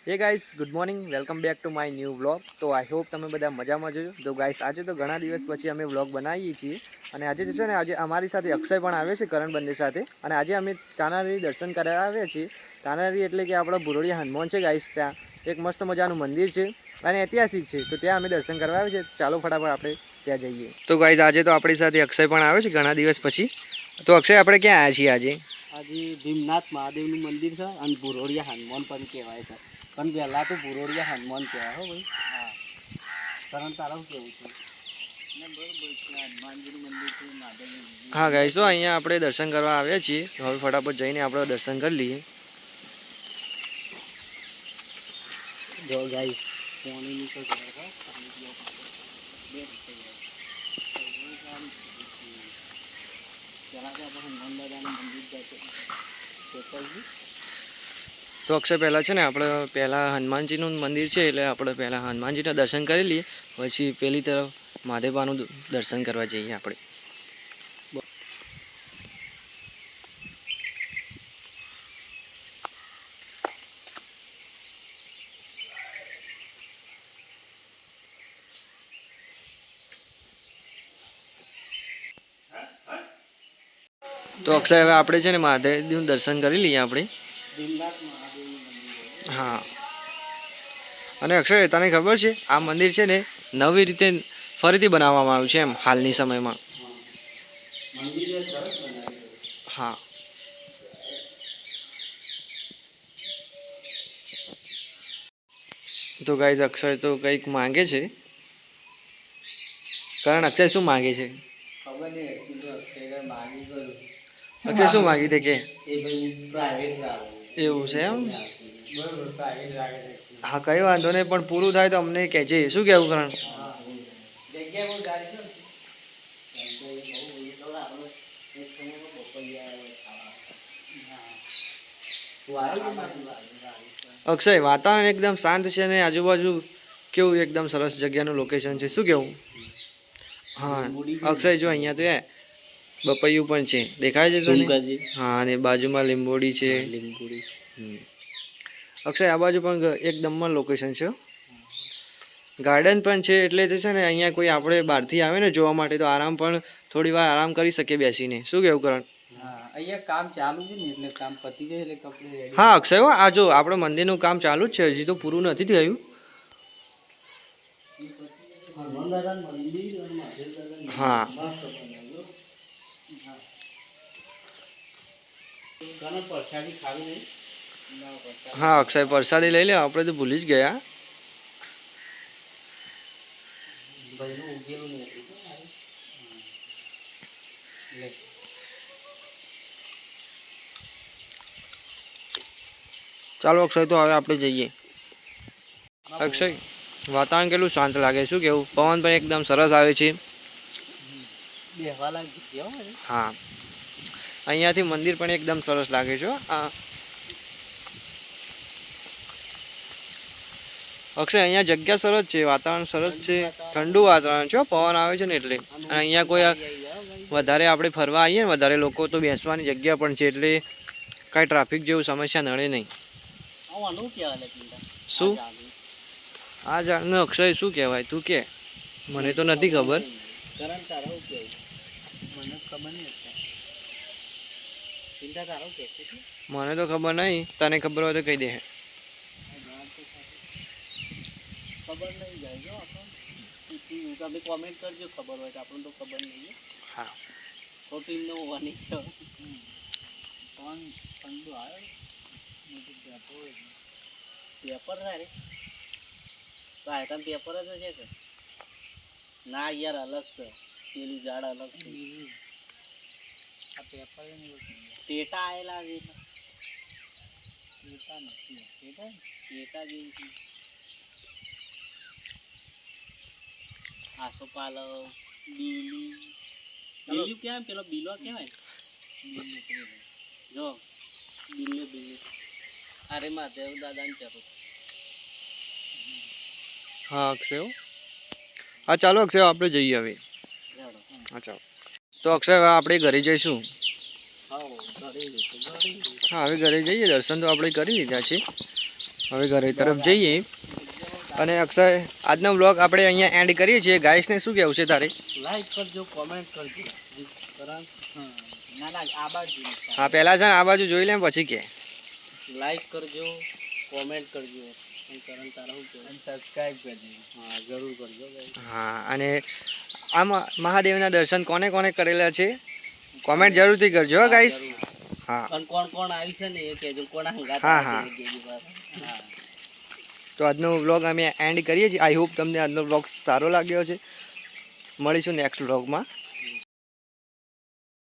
Hey guys good morning welcome back to my new vlog. तो I hope તમે બધા મજામાં છો। તો ગાइस આજે તો ઘણા દિવસ પછી અમે વ્લોગ બનાવીએ છીએ અને આજે છે ને આજે અમારી સાથે અક્ષય પણ આવે છે કરણ બંને સાથે અને આજે અમે તાનારી દર્શન કરવા આવ્યા છીએ। તાનારી એટલે કે આપણો ભુરોડિયા હનુમાન છે ગાइस। ત્યાં એક મસ્ત મજાનું મંદિર છે અને ઐતિહાસિક છે, તો ત્યાં અમે દર્શન કરવા આવ્યા છીએ। ચાલો ફટાફટ આપણે ત્યાં જઈએ। તો ગાइस આજે તો આપણી સાથે અક્ષય પણ આવે છે ઘણા દિવસ પછી। તો અક્ષય આપણે ક્યાં આવ્યા છીએ આજે? આજે ભીમનાથ મહાદેવનું મંદિર છે અને ભુરોડિયા હનુમાન પણ કહેવાય છે, પણ પહેલાં તો ભુરોડિયા હનુમાન કહેવાય હો ભાઈ। હા, કારણ તારું કેવું છે? બરોબર છે, હનુમાનજીનું મંદિર છે, મહાદેવનું મંદિર। હા ગાइस, તો અહીંયા આપણે દર્શન કરવા આવ્યા છીએ। હવે ફટાફટ જઈને આપણે દર્શન કરી લઈએ। જો ગાઈસ પાણીની તો ઘર છે, પાણી પીવા માટે બે રીતે જાય પહેલાં તો આપણે હનુમાન દાદાનું મંદિર જાય તો અક્ષય પહેલાં છે ને આપણે પહેલાં હનુમાનજીનું મંદિર છે એટલે આપણે પહેલાં હનુમાનજીના દર્શન કરી લઈએ, પછી પેલી તરફ મહાદેવબાનું દર્શન કરવા જઈએ આપણે। તો અક્ષય હવે આપણે છે ને મહાદેવનું દર્શન કરી લઈએ આપણે। ભીમનાથ મહાદેવનું મંદિર। હા, અને અક્ષય તને ખબર છે આ મંદિર છે ને નવી રીતે ફરીથી બનાવવામાં આવ્યું છે એમ હાલની સમયમાં। મંદિર સરસ બનાવ્યું છે। હા, તો ગાઈસ અક્ષય તો કંઈક માંગે છે। કારણ અક્ષય શું માંગે છે? ખબર નહીં, કીધું અક્ષય માગી ગયું। અક્ષય શું માગી તે કે? એ ભાઈ પ્રાઇવેટ રાખે એવું છે એમ? બરોબર, પ્રાઇવેટ રાખે છે। હા, કઈ વાંધો નહીં, પણ પૂરું થાય તો અમને કહેજે, શું કહેવું કરણ? હા, જગ્યા બહુ સારી છે, બહુ આપણે એક સમયમાં બપોરિયા ખાવા। અક્ષય વાતાવરણ એકદમ શાંત છે અને આજુબાજુ કેવું એકદમ સરસ જગ્યાનું લોકેશન છે, શું કેવું? હા અક્ષય જો અહીંયા તો બપૈયું પણ છે, દેખાય છે તને? હા, અને બાજુમાં લીંબોડી છે। અક્ષય આ બાજુ પણ એકદમ લોકેશન છે, ગાર્ડન પણ છે, એટલે છે ને અહીંયા કોઈ આપણે બહારથી આવે ને જોવા માટે તો આરામ પણ થોડી વાર આરામ કરી શકીએ બેસીને, શું કેવું કરણ? હા, અહીંયા કામ ચાલુ છે ને એટલે કામ પતી જાય એટલે કપડે રેડી। હા અક્ષય, આ જો આપણે મંદિરનું કામ ચાલુ જ છે, હજી તો પૂરું નથી થયું। હનુમાન દાદાનું મંદિર અને મહાદેવ દાદાનું હા મસ્ત બનાવ્યું। હા, ઘણા પ્રસાદી ખાવી નહીં? હા અક્ષય, પ્રસાદી લઈ લે, આપણે તો ભૂલી જ ગયા। ભાઈનું ઉગેલું નથી તો મારે લે। ચાલો અક્ષય, તો હવે આપણે જઈએ। અક્ષય વાતાવરણ કેટલું શાંત લાગે, શું કેવું? પવન પણ એકદમ સરસ આવે છે। બેહવા લાગી ગયો। હા, અહીંયાથી મંદિર પણ એકદમ સરસ લાગે છે। અક્ષય અહીંયા જગ્યા સરસ છે, વાતાવરણ સરસ છે, ઠંડુ વાતાવરણ છે, પવન આવે છે ને એટલે। અને અહીંયા કોઈ વધારે આપણે ફરવા આવીએ ને વધારે લોકો તો બેસવાની જગ્યા પણ છે, એટલે કાંઈ ટ્રાફિક જેવું સમસ્યા નડે નહીં। શું આ ઝાડને અક્ષય શું કહેવાય તું કે? મને તો નથી ખબર। કરણ તારું કેવું? મને ખબર નહીં, ચિંતા તારું કે છે? મને તો ખબર નહીં, તને ખબર હોય તો કહી દે। ખબર નહીં જાય જો આપણને, તમે કોમેન્ટ કરજો ખબર હોય તો, આપણને તો ખબર નહીં। હા, ખોટી ન હોવાની છે, પણ ઠંડુ આવે પેપર થાય તો આઈટમ પેપર જ છે કે ના? યાર અલગ છે, પેલું ઝાડ અલગ છે, આ પેપર ટેટા આવેલા છે, ટેટા નથી, ટેટા જેવું છે। આસોપાલવ, બીલી, બીલું કેમ? પેલો બીલો કહેવાય જો, બીલું બીલું। અરે મહાદેવ દાદાની જરૂર। હા અક્ષય, હા ચાલો અક્ષય આપણે જઈએ હવે। હા ચાલો, તો અક્ષય હવે આપણે ઘરે જઈશું। હા હવે ઘરે જઈએ, દર્શન તો આપણે કરી લીધા છે। હવે ઘરે તરફ જઈએ. અને અક્ષય, આજનો બ્લોગ આપણે અહીંયા એન્ડ કરીએ છીએ. ગાઈસને શું કહેવું છે તારે? લાઈક કરજો, કોમેન્ટ કરજો. કરણ ના ના આ બાજુ હા, પહેલાં છે ને આ બાજુ જોઈ લે પછી કે. લાઈક કરજો, કોમેન્ટ કરજો અને કરણ તારા શું કહેવું? સબસ્ક્રાઇબ કરજો. હા જરૂર કરજો guys. હા, અને આ મહાદેવના દર્શન કોને કોને કરેલા છે કોમેન્ટ જરૂરથી કરજો હો ગાઈસ. હા, અને કોણ કોણ આવી છે ને એ કહેજો. કોણ હંગાત હા, આવે હા. છે એ કહેજો પાછા. હા તો આજનો વ્લોગ અમે એન્ડ કરીએ છીએ. આઈ હોપ તમને આજનો વ્લોગ સારો લાગ્યો છે. મળીશું નેક્સ્ટ વ્લોગમાં.